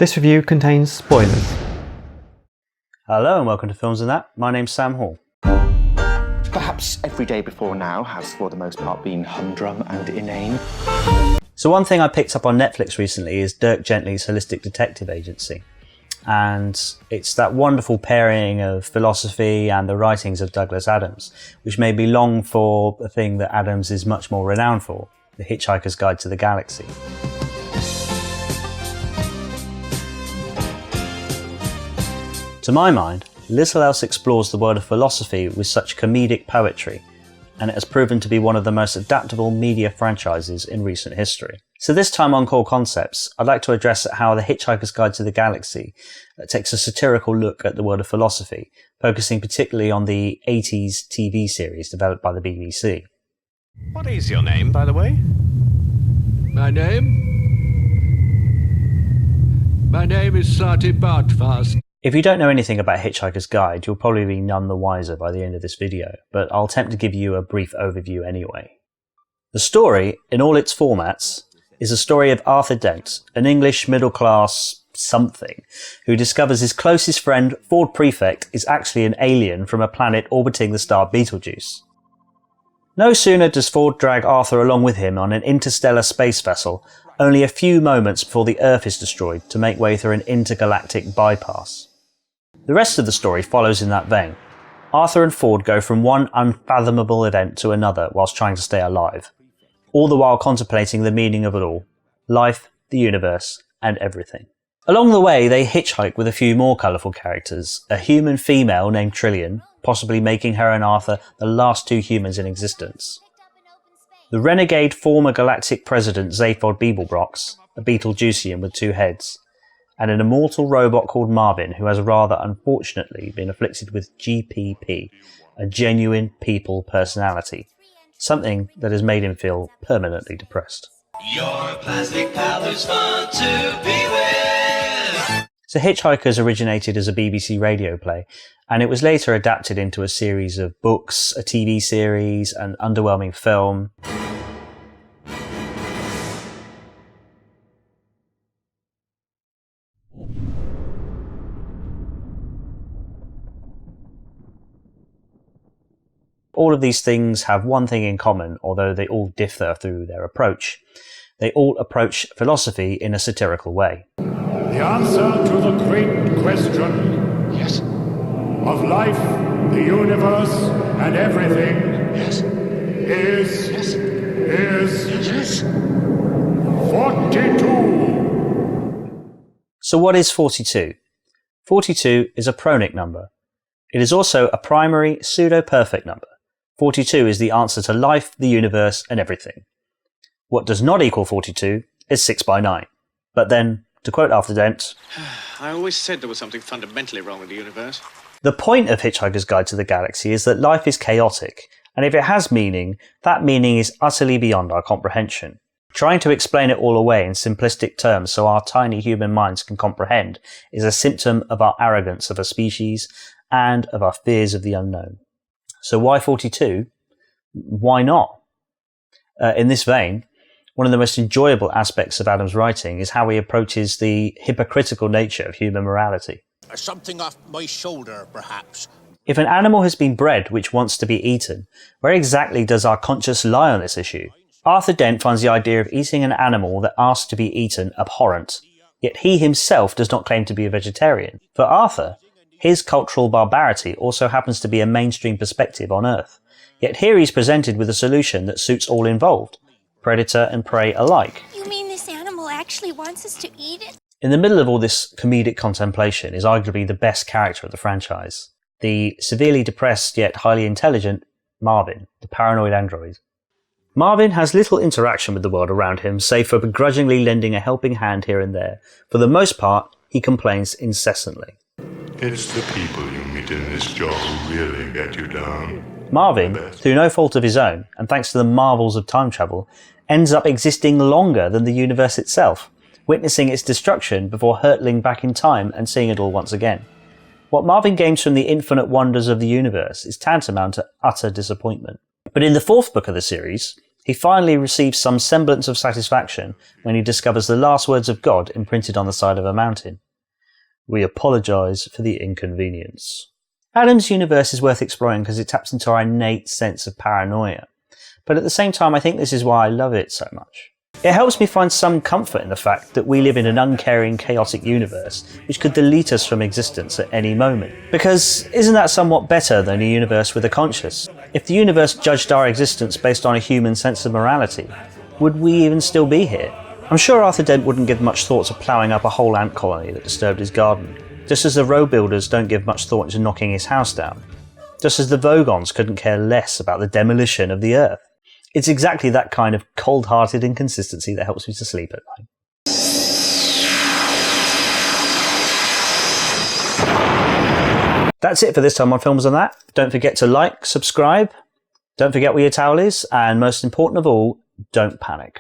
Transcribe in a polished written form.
This review contains spoilers. Hello and welcome to Films and That. My name's Sam Hall. Perhaps every day before now has for the most part been humdrum and inane. So one thing I picked up on Netflix recently is Dirk Gently's Holistic Detective Agency. And it's that wonderful pairing of philosophy and the writings of Douglas Adams, which made me long for the thing that Adams is much more renowned for, The Hitchhiker's Guide to the Galaxy. To my mind, little else explores the world of philosophy with such comedic poetry, and it has proven to be one of the most adaptable media franchises in recent history. So this time on Core Concepts, I'd like to address how The Hitchhiker's Guide to the Galaxy takes a satirical look at the world of philosophy, focusing particularly on the 80s TV series developed by the BBC. What is your name, by the way? My name is Sati Bartfast. If you don't know anything about Hitchhiker's Guide, you'll probably be none the wiser by the end of this video, but I'll attempt to give you a brief overview anyway. The story, in all its formats, is a story of Arthur Dent, an English middle-class something, who discovers his closest friend, Ford Prefect, is actually an alien from a planet orbiting the star Betelgeuse. No sooner does Ford drag Arthur along with him on an interstellar space vessel, only a few moments before the Earth is destroyed to make way through an intergalactic bypass. The rest of the story follows in that vein. Arthur and Ford go from one unfathomable event to another whilst trying to stay alive, all the while contemplating the meaning of it all, life, the universe, and everything. Along the way, they hitchhike with a few more colourful characters, a human female named Trillian, possibly making her and Arthur the last two humans in existence. The renegade former galactic president Zaphod Beeblebrox, a Betelgeusian with two heads, and an immortal robot called Marvin who has rather unfortunately been afflicted with GPP, a genuine people personality, something that has made him feel permanently depressed. Your plastic pal is fun to be with. So Hitchhikers originated as a BBC radio play, and it was later adapted into a series of books, a TV series, an underwhelming film. All of these things have one thing in common, although they all differ through their approach. They all approach philosophy in a satirical way. The answer to the great question, Yes. of life, the universe, and everything, Yes. is Yes. 42. So what is 42? 42 is a pronic number. It is also a primary pseudo-perfect number. 42 is the answer to life, the universe, and everything. What does not equal 42 is 6 by 9. But then, to quote Arthur Dent, I always said there was something fundamentally wrong with the universe. the point of Hitchhiker's Guide to the Galaxy is that life is chaotic, and if it has meaning, that meaning is utterly beyond our comprehension. Trying to explain it all away in simplistic terms so our tiny human minds can comprehend is a symptom of our arrogance of a species and of our fears of the unknown. So why 42? Why not? In this vein, one of the most enjoyable aspects of Adams' writing is how he approaches the hypocritical nature of human morality. Something off my shoulder, perhaps. If an animal has been bred which wants to be eaten, where exactly does our conscience lie on this issue? Arthur Dent finds the idea of eating an animal that asks to be eaten abhorrent, yet he himself does not claim to be a vegetarian. For Arthur, his cultural barbarity also happens to be a mainstream perspective on Earth, yet here he's presented with a solution that suits all involved, predator and prey alike. You mean this animal actually wants us to eat it? In the middle of all this comedic contemplation is arguably the best character of the franchise, the severely depressed yet highly intelligent Marvin, the paranoid android. Marvin has little interaction with the world around him, save for begrudgingly lending a helping hand here and there. For the most part, he complains incessantly. It's the people you meet in this job who really get you down. Marvin, through no fault of his own, and thanks to the marvels of time travel, ends up existing longer than the universe itself, witnessing its destruction before hurtling back in time and seeing it all once again. What Marvin gains from the infinite wonders of the universe is tantamount to utter disappointment. But in the fourth book of the series, He finally receives some semblance of satisfaction when he discovers the last words of God imprinted on the side of a mountain. We apologise for the inconvenience. Adam's universe is worth exploring because it taps into our innate sense of paranoia. But at the same time, I think this is why I love it so much. It helps me find some comfort in the fact that we live in an uncaring, chaotic universe which could delete us from existence at any moment. Because isn't that somewhat better than a universe with a conscience? If the universe judged our existence based on a human sense of morality, would we even still be here? I'm sure Arthur Dent wouldn't give much thought to ploughing up a whole ant colony that disturbed his garden, just as the road builders don't give much thought to knocking his house down, just as the Vogons couldn't care less about the demolition of the Earth. It's exactly that kind of cold-hearted inconsistency that helps me to sleep at night. That's it for this time on Films on That. Don't forget to like, subscribe, don't forget where your towel is, and most important of all, don't panic.